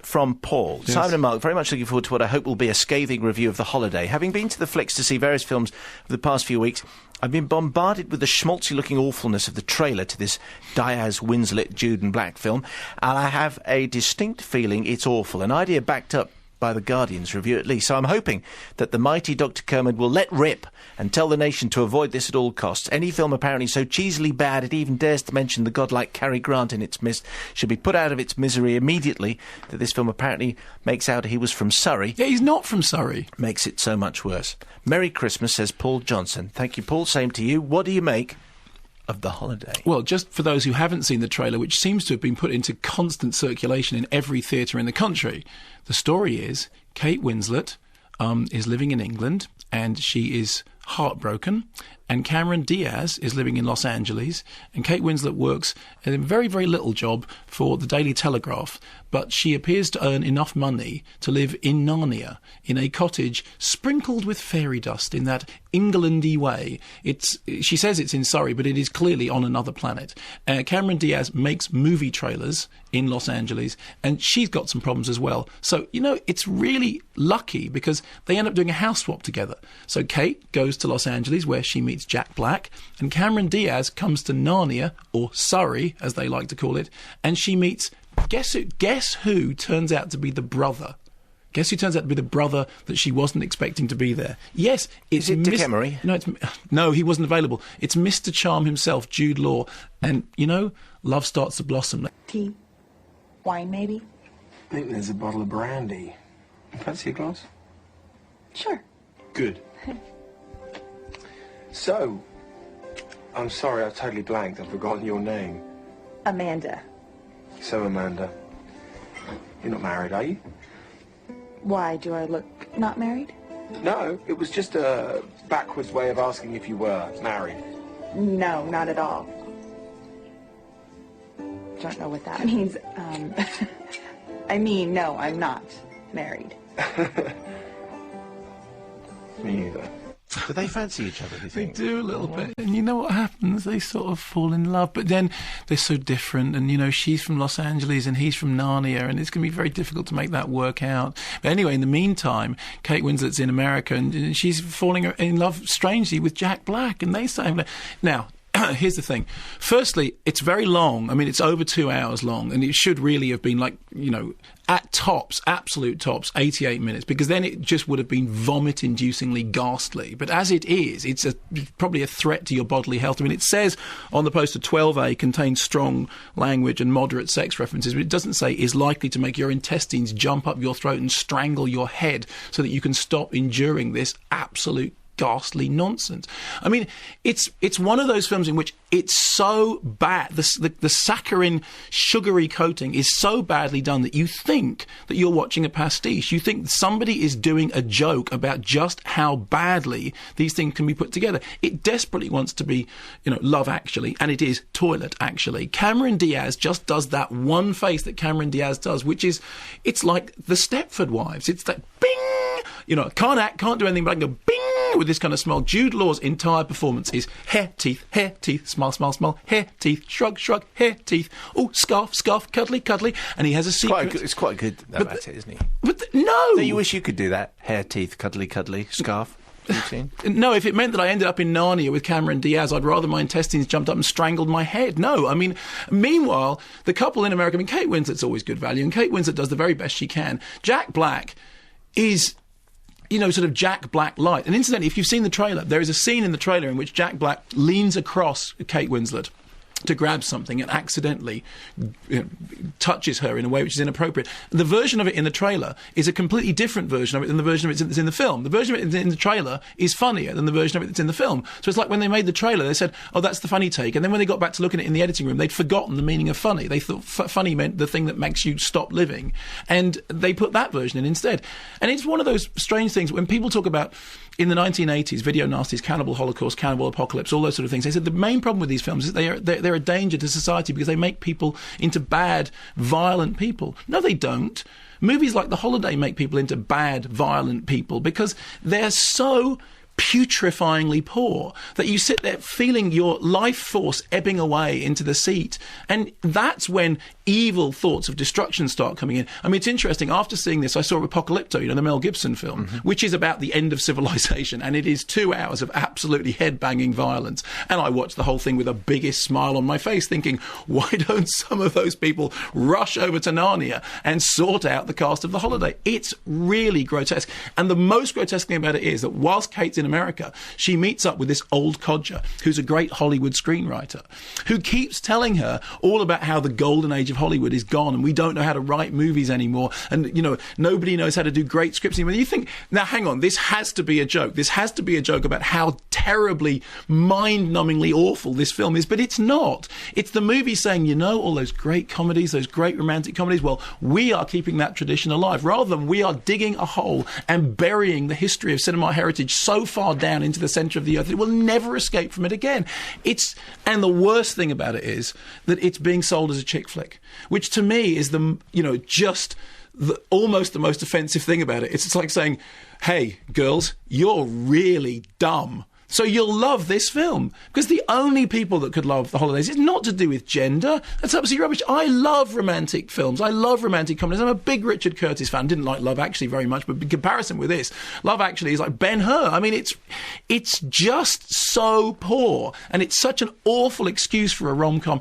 from Paul. Yes. Simon and Mark, very much looking forward to what I hope will be a scathing review of The Holiday. Having been to the flicks to see various films over the past few weeks, I've been bombarded with the schmaltzy-looking awfulness of the trailer to this Diaz Winslet Jude and Black film, and I have a distinct feeling it's awful, an idea backed up by the Guardian's review at least. So I'm hoping that the mighty Dr. Kermode will let rip and tell the nation to avoid this at all costs. Any film apparently so cheesily bad it even dares to mention the godlike Cary Grant in its midst should be put out of its misery immediately. That this film apparently makes out he was from Surrey. Yeah, he's not from Surrey. Makes it so much worse. Merry Christmas, says Paul Johnson. Thank you, Paul. Same to you. What do you make of The Holiday? Well, just for those who haven't seen the trailer, which seems to have been put into constant circulation in every theatre in the country, the story is Kate Winslet is living in England and she is heartbroken, and Cameron Diaz is living in Los Angeles, and Kate Winslet works a very, very little job for the Daily Telegraph, but she appears to earn enough money to live in Narnia, in a cottage sprinkled with fairy dust in that Englandy way. She says it's in Surrey, but it is clearly on another planet. Cameron Diaz makes movie trailers in Los Angeles, and she's got some problems as well. So, it's really lucky because they end up doing a house swap together. So Kate goes to Los Angeles where she meets Jack Black, and Cameron Diaz comes to Narnia, or Surrey as they like to call it, and she meets, guess who turns out to be the brother? Guess who turns out to be the brother that she wasn't expecting to be there? Yes, it's... Is it Dick Emery? No, he wasn't available. It's Mr. Charm himself, Jude Law. And, love starts to blossom. Tea? Wine, maybe? I think there's a bottle of brandy. Fancy a glass? Sure. Good. So, I'm sorry, I've totally blanked. I've forgotten your name. Amanda. So, Amanda, you're not married, are you? Why, do I look not married? No, it was just a backwards way of asking if you were married. No, not at all. Don't know what that means. No, I'm not married. Me neither. Do they fancy each other, do you think? They do a little bit. And you know what happens? They sort of fall in love. But then they're so different. And, she's from Los Angeles and he's from Narnia. And it's going to be very difficult to make that work out. But anyway, in the meantime, Kate Winslet's in America and she's falling in love strangely with Jack Black. And they say... Now... Here's the thing. Firstly, it's very long. I mean, it's over 2 hours long, and it should really have been at tops, absolute tops, 88 minutes, because then it just would have been vomit-inducingly ghastly. But as it is, it's probably a threat to your bodily health. I mean, it says on the poster 12A contains strong language and moderate sex references, but it doesn't say is likely to make your intestines jump up your throat and strangle your head so that you can stop enduring this absolute ghastly nonsense. I mean, it's one of those films in which it's so bad, the saccharine, sugary coating is so badly done that you think that you're watching a pastiche. You think somebody is doing a joke about just how badly these things can be put together. It desperately wants to be, Love Actually, and it is Toilet Actually. Cameron Diaz just does that one face that Cameron Diaz does, which is, it's like the Stepford Wives. It's that bing! Can't act, can't do anything, but I can go bing! With this kind of smile. Jude Law's entire performance is hair, teeth, smile, smile, smile, hair, teeth, shrug, shrug, hair, teeth, oh, scarf, scarf, cuddly, cuddly, and he has a secret. It's quite good about it, isn't he? But no! So you wish you could do that? Hair, teeth, cuddly, cuddly, scarf routine? No, if it meant that I ended up in Narnia with Cameron Diaz, I'd rather my intestines jumped up and strangled my head. No, I mean, meanwhile, the couple in America, Kate Winslet's always good value, and Kate Winslet does the very best she can. Jack Black is... sort of Jack Black light. And incidentally, if you've seen the trailer, there is a scene in the trailer in which Jack Black leans across Kate Winslet to grab something and accidentally touches her in a way which is inappropriate. The version of it in the trailer is a completely different version of it than the version of it that's in the film. The version of it in the trailer is funnier than the version of it that's in the film. So it's like when they made the trailer, they said, oh, that's the funny take. And then when they got back to looking at it in the editing room, they'd forgotten the meaning of funny. They thought funny meant the thing that makes you stop living. And they put that version in instead. And it's one of those strange things when people talk about in the 1980s, video nasties, cannibal holocaust, cannibal apocalypse, all those sort of things. They said the main problem with these films is they're a danger to society because they make people into bad, violent people. No, they don't. Movies like The Holiday make people into bad, violent people because they're so putrefyingly poor that you sit there feeling your life force ebbing away into the seat. And that's when evil thoughts of destruction start coming in. I mean, it's interesting. After seeing this, I saw Apocalypto, the Mel Gibson film, which is about the end of civilization. And it is 2 hours of absolutely head-banging violence. And I watched the whole thing with the biggest smile on my face, thinking, why don't some of those people rush over to Narnia and sort out the cast of The Holiday? It's really grotesque. And the most grotesque thing about it is that whilst Kate's in America, she meets up with this old codger who's a great Hollywood screenwriter who keeps telling her all about how the golden age of Hollywood is gone and we don't know how to write movies anymore, and nobody knows how to do great scripts anymore. You think, now hang on, this has to be a joke. This has to be a joke about how terribly mind-numbingly awful this film is, but it's not. It's the movie saying, all those great comedies, those great romantic comedies, well, we are keeping that tradition alive, rather than we are digging a hole and burying the history of cinema heritage so far down into the centre of the earth that it will never escape from it again. And the worst thing about it is that it's being sold as a chick flick, which to me is almost the most offensive thing about it. It's like saying, hey, girls, you're really dumb, so you'll love this film. Because the only people that could love The Holidays is not to do with gender. That's absolutely rubbish. I love romantic films. I love romantic comedies. I'm a big Richard Curtis fan. Didn't like Love Actually very much, but in comparison with this, Love Actually is like Ben-Hur. I mean, it's just so poor, and it's such an awful excuse for a rom-com.